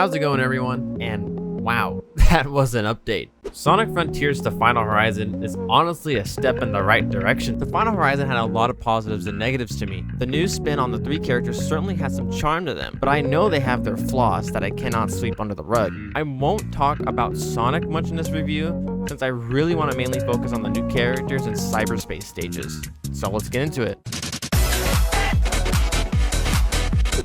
How's it going, everyone? And wow, that was an update. Sonic Frontiers: The Final Horizon is honestly a step in the right direction. The Final Horizon had a lot of positives and negatives to me. The new spin on the three characters certainly has some charm to them, but I know they have their flaws that I cannot sweep under the rug. I won't talk about Sonic much in this review, since I really want to mainly focus on the new characters and cyberspace stages. So let's get into it.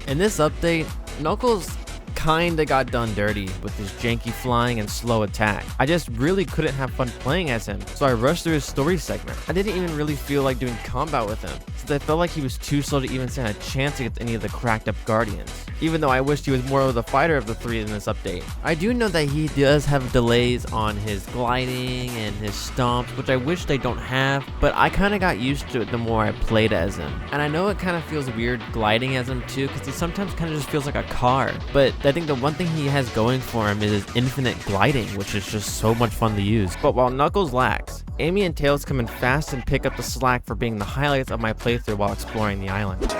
In this update, Knuckles kinda got done dirty with his janky flying and slow attack. I just really couldn't have fun playing as him, so I rushed through his story segment. I didn't even really feel like doing combat with him, since I felt like he was too slow to even stand a chance against any of the cracked up Guardians, even though I wished he was more of the fighter of the three in this update. I do know that he does have delays on his gliding and his stomps, which I wish they don't have, but I kinda got used to it the more I played as him. And I know it kinda feels weird gliding as him too, because he sometimes kinda just feels like a car, but I think the one thing he has going for him is his infinite gliding, which is just so much fun to use. But while Knuckles lacks, Amy and Tails come in fast and pick up the slack for being the highlights of my playthrough while exploring the island.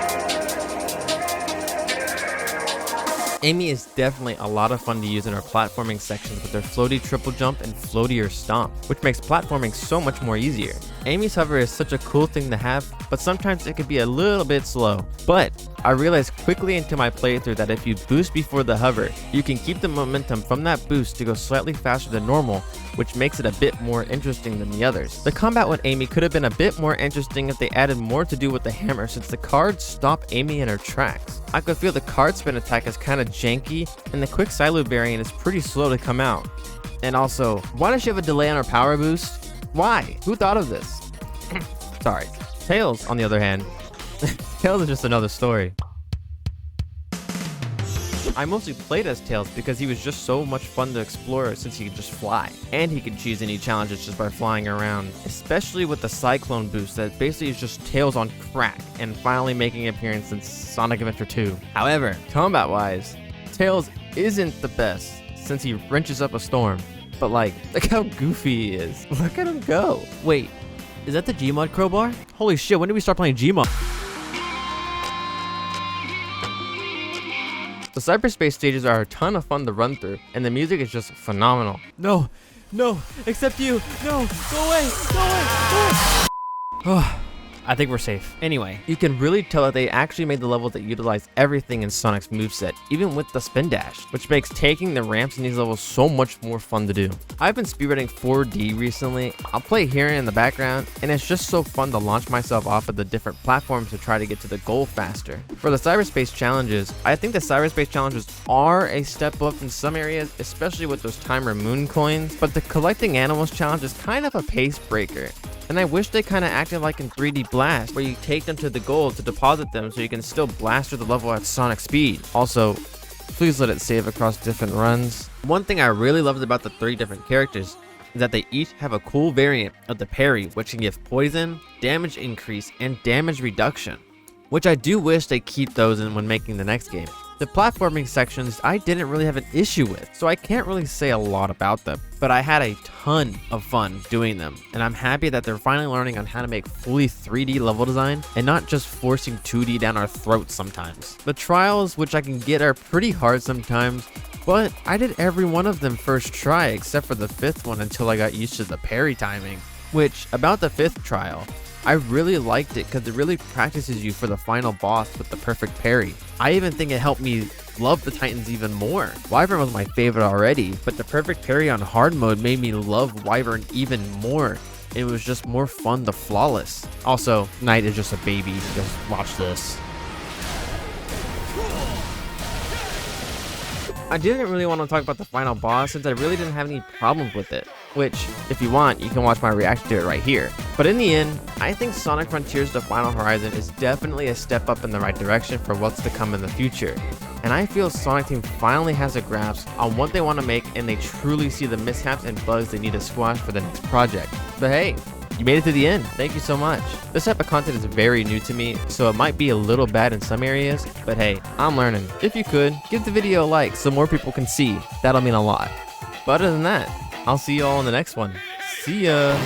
Amy is definitely a lot of fun to use in her platforming sections with her floaty triple jump and floatier stomp, which makes platforming so much more easier. Amy's hover is such a cool thing to have, but sometimes it can be a little bit slow. But I realized quickly into my playthrough that if you boost before the hover, you can keep the momentum from that boost to go slightly faster than normal, which makes it a bit more interesting than the others. The combat with Amy could have been a bit more interesting if they added more to do with the hammer, since the cards stop Amy in her tracks. I could feel the card spin attack is kinda janky, and the quick Silu variant is pretty slow to come out. And also, why does she have a delay on her power boost? Why? Who thought of this? Sorry. Tails, on the other hand, Tails is just another story. I mostly played as Tails because he was just so much fun to explore since he could just fly. And he could choose any challenges just by flying around. Especially with the Cyclone boost that basically is just Tails on crack and finally making an appearance in Sonic Adventure 2. However, combat-wise, Tails isn't the best since he wrenches up a storm. But like, look how goofy he is. Look at him go. Wait, is that the Gmod crowbar? Holy shit, when did we start playing Gmod? The Cyberspace stages are a ton of fun to run through, and the music is just phenomenal. No, except you. No, go away, go away, go away. I think we're safe. Anyway, you can really tell that they actually made the levels that utilize everything in Sonic's moveset, even with the spin dash, which makes taking the ramps in these levels so much more fun to do. I've been speedrunning 4D recently. I'll play here in the background, and it's just so fun to launch myself off of the different platforms to try to get to the goal faster. For the Cyberspace challenges, I think the Cyberspace challenges are a step up in some areas, especially with those timer moon coins, but the collecting animals challenge is kind of a pace breaker. And I wish they kind of acted like in 3D Blast, where you take them to the goal to deposit them so you can still blast through the level at Sonic speed. Also, please let it save across different runs. One thing I really loved about the three different characters is that they each have a cool variant of the Parry, which can give poison, damage increase, and damage reduction, which I do wish they keep those in when making the next game. The platforming sections I didn't really have an issue with, so I can't really say a lot about them, but I had a ton of fun doing them, and I'm happy that they're finally learning on how to make fully 3D level design and not just forcing 2D down our throats sometimes. The trials, which I can get, are pretty hard sometimes, but I did every one of them first try except for the 5th one until I got used to the parry timing. Which, about the 5th trial, I really liked it because it really practices you for the final boss with the perfect parry. I even think it helped me love the Titans even more. Wyvern was my favorite already, but the perfect parry on hard mode made me love Wyvern even more. It was just more fun to flawless. Also, Knight is just a baby. Just watch this. I didn't really want to talk about the final boss since I really didn't have any problems with it, which, if you want, you can watch my reaction to it right here. But in the end, I think Sonic Frontiers: The Final Horizon is definitely a step up in the right direction for what's to come in the future. And I feel Sonic Team finally has a grasp on what they want to make, and they truly see the mishaps and bugs they need to squash for the next project. But hey, you made it to the end. Thank you so much. This type of content is very new to me, so it might be a little bad in some areas, but hey, I'm learning. If you could, give the video a like so more people can see. That'll mean a lot. But other than that, I'll see you all in the next one. See ya!